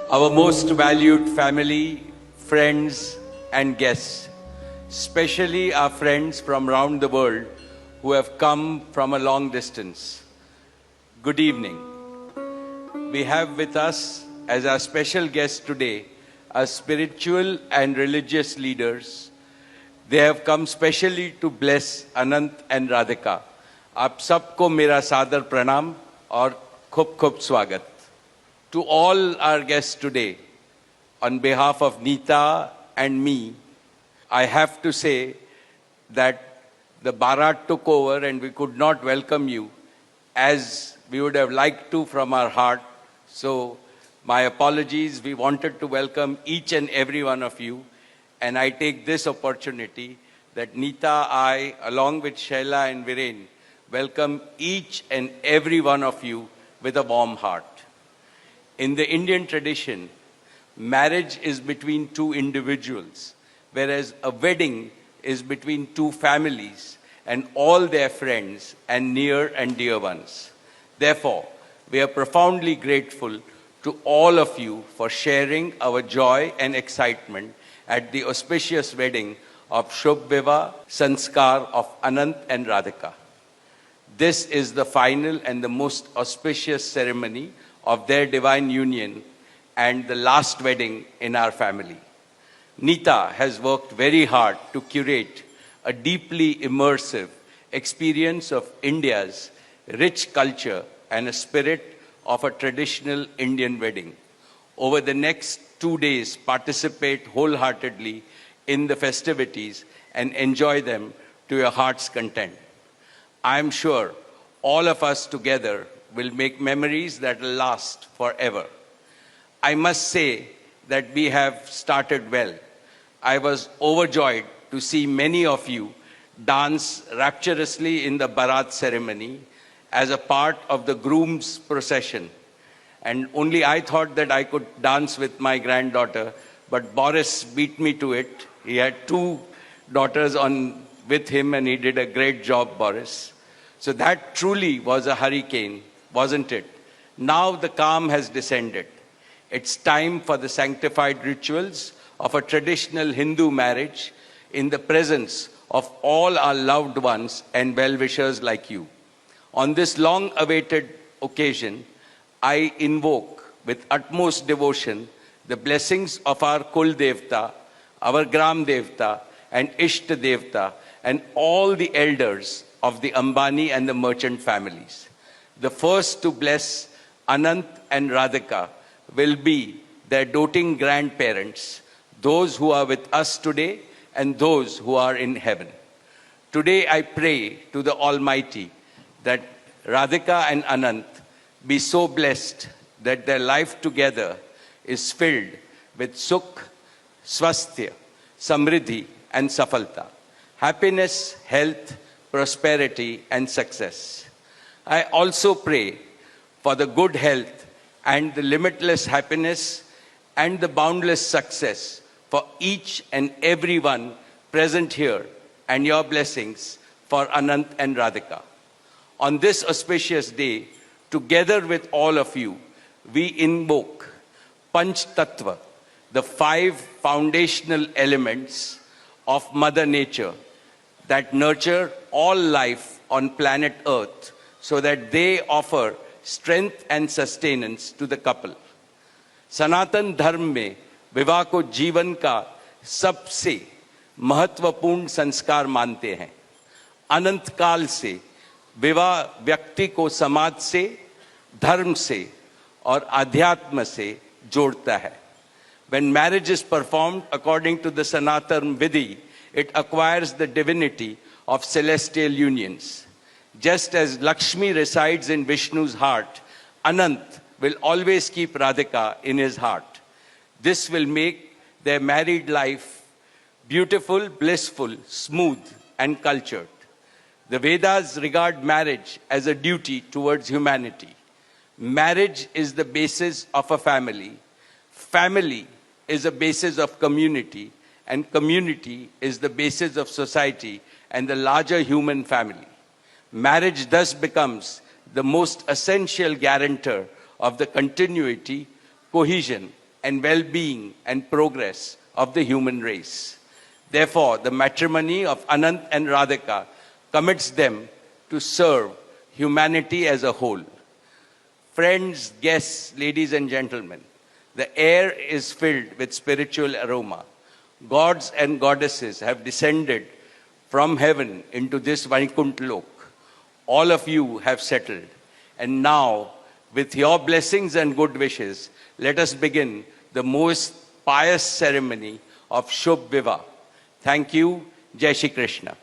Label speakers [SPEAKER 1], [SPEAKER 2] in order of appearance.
[SPEAKER 1] Our most valued family, friends and guests, especially our friends from around the world who have come from a long distance. Good evening. We have with us as our special guests today our spiritual and religious leaders. They have come specially to bless Anant and Radhika. आप सबको मेरा सादर प्रणाम और खूब खूब स्वागत. To all our guests today, on behalf of Neeta and me, I have to say that the Bharat took over and we could not welcome you as we would have liked to from our heart. So my apologies. We wanted to welcome each and every one of you. And I take this opportunity that Neeta, I, along with Shaila and Viren, welcome each and every one of you with a warm heart. In the Indian tradition, marriage is between two individuals, whereas a wedding is between two families and all their friends and near and dear ones. Therefore, we are profoundly grateful to all of you for sharing our joy and excitement at the auspicious wedding of Shubh Vivah Sanskar of Anant and Radhika. This is the final and the most auspicious ceremony of their divine union and the last wedding in our family. Neeta has worked very hard to curate a deeply immersive experience of India's rich culture and a spirit of a traditional Indian wedding. Over the next 2 days, participate wholeheartedly in the festivities and enjoy them to your heart's content. I am sure all of us together will make memories that will last forever. I must say that we have started well. I was overjoyed to see many of you dance rapturously in the Bharat ceremony as a part of the groom's procession. And only I thought that I could dance with my granddaughter, but Boris beat me to it. He had 2 daughters with him and he did a great job, Boris. So that truly was a hurricane, wasn't it? Now the calm has descended. It's time for the sanctified rituals of a traditional Hindu marriage in the presence of all our loved ones and well-wishers like you. On this long-awaited occasion, I invoke with utmost devotion the blessings of our Kul Devta, our Gram Devta, and Ishta Devta, and all the elders of the Ambani and the merchant families. The first to bless Anant and Radhika will be their doting grandparents, those who are with us today and those who are in heaven. Today I pray to the Almighty that Radhika and Anant be so blessed that their life together is filled with sukh, swasthya, samriddhi and safalta, happiness, health, prosperity and success. I also pray for the good health and the limitless happiness and the boundless success for each and every one present here and your blessings for Anant and Radhika. On this auspicious day, together with all of you, we invoke Panch Tattva, the 5 foundational elements of Mother Nature that nurture all life on planet Earth so that they offer strength and sustenance to the couple. सनातन धर्म में विवाह को जीवन का सबसे महत्वपूर्ण संस्कार मानते हैं. अनंत काल से विवाह व्यक्ति को समाज से, धर्म से और अध्यात्म से जोड़ता है. When marriage is performed according to the Sanatan Vidhi, it acquires the divinity of celestial unions. Just as Lakshmi resides in Vishnu's heart, Anant will always keep Radhika in his heart. This will make their married life beautiful, blissful, smooth, and cultured. The Vedas regard marriage as a duty towards humanity. Marriage is the basis of a family. Family is a basis of community, and community is the basis of society and the larger human family. Marriage thus becomes the most essential guarantor of the continuity, cohesion, and well-being and progress of the human race. Therefore, the matrimony of Anant and Radhika commits them to serve humanity as a whole. Friends, guests, ladies and gentlemen, the air is filled with spiritual aroma. Gods and goddesses have descended from heaven into this Vaikuntha Lok. All of you have settled. And now, with your blessings and good wishes, let us begin the most pious ceremony of Shubh Vivah. Thank you. Jai Shri Krishna.